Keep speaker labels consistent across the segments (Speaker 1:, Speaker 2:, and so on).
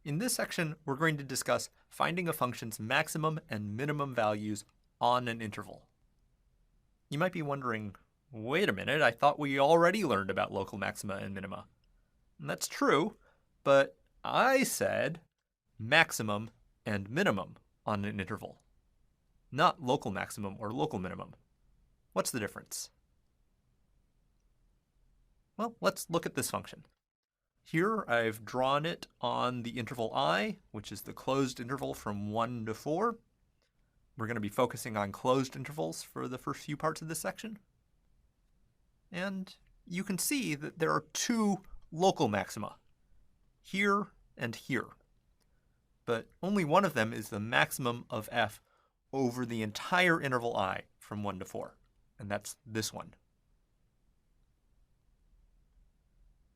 Speaker 1: In this section, we're going to discuss finding a function's maximum and minimum values on an interval. You might be wondering, wait a minute, I thought we already learned about local maxima and minima. And that's true, but I said maximum and minimum on an interval, not local maximum or local minimum. What's the difference? Well, let's look at this function. Here I've drawn it on the interval I, which is the closed interval from 1 to 4. We're going to be focusing on closed intervals for the first few parts of this section. And you can see that there are two local maxima, here and here. But only one of them is the maximum of f over the entire interval I from 1 to 4, and that's this one.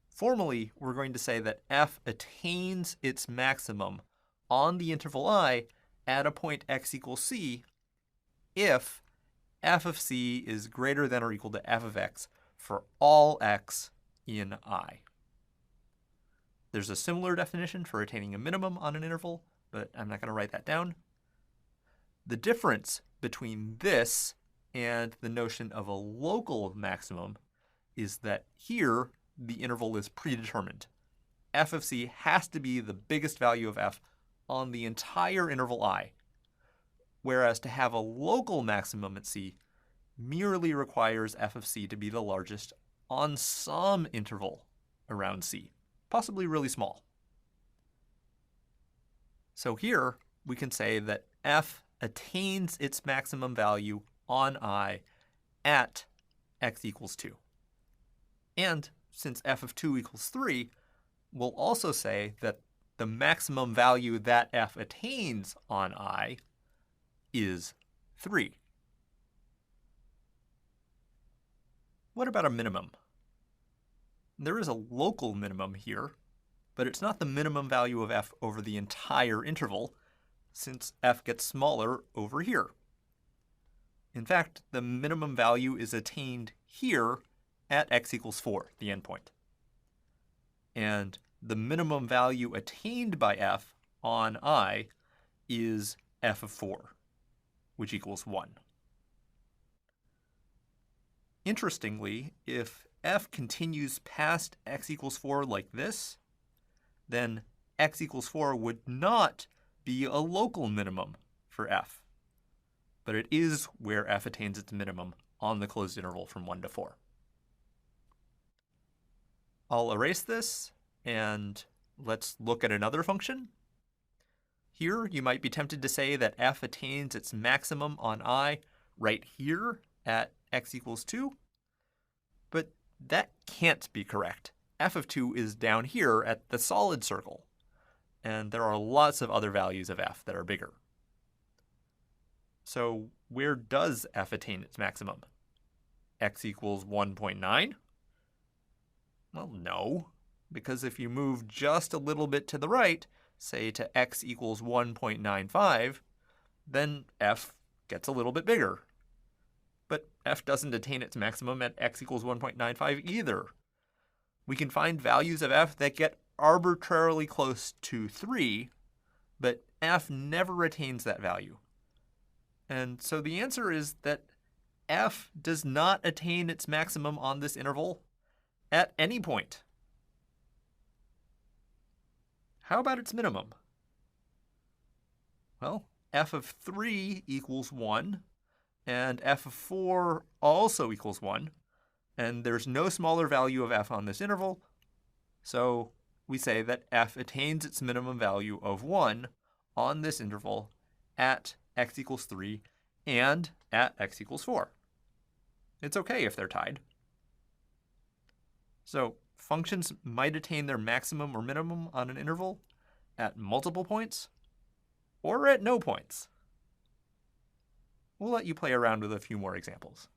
Speaker 1: Formally, we're going to say that f attains its maximum on the interval I at a point x equals c if f of c is greater than or equal to f of x for all x in I. There's a similar definition for attaining a minimum on an interval, but I'm not going to write that down. The difference between this and the notion of a local maximum is that here the interval is predetermined. F of c has to be the biggest value of f on the entire interval I, whereas to have a local maximum at c merely requires f of c to be the largest on some interval around c, possibly really small. So here we can say that f attains its maximum value on I at x equals 2. And since f of 2 equals 3, we'll also say that the maximum value that f attains on I is 3. What about a minimum? There is a local minimum here, but it's not the minimum value of f over the entire interval, since f gets smaller over here. In fact, the minimum value is attained here at x equals 4, the endpoint. And the minimum value attained by f on I is f of 4, which equals 1. Interestingly, if f continues past x equals 4 like this, then x equals 4 would not be a local minimum for f, but it is where f attains its minimum on the closed interval from 1 to 4. I'll erase this, and let's look at another function. Here, you might be tempted to say that f attains its maximum on I right here at x equals 2, but that can't be correct. F of 2 is down here at the solid circle, and there are lots of other values of f that are bigger. So where does f attain its maximum? X equals 1.9? Well, no, because if you move just a little bit to the right, say to x equals 1.95, then f gets a little bit bigger. But f doesn't attain its maximum at x equals 1.95 either. We can find values of f that get arbitrarily close to 3, but f never attains that value. And so the answer is that f does not attain its maximum on this interval at any point. How about its minimum? Well, f of 3 equals 1, and f of 4 also equals 1, and there's no smaller value of f on this interval, so we say that f attains its minimum value of 1 on this interval at x equals 3 and at x equals 4. It's okay if they're tied. So functions might attain their maximum or minimum on an interval at multiple points or at no points. We'll let you play around with a few more examples.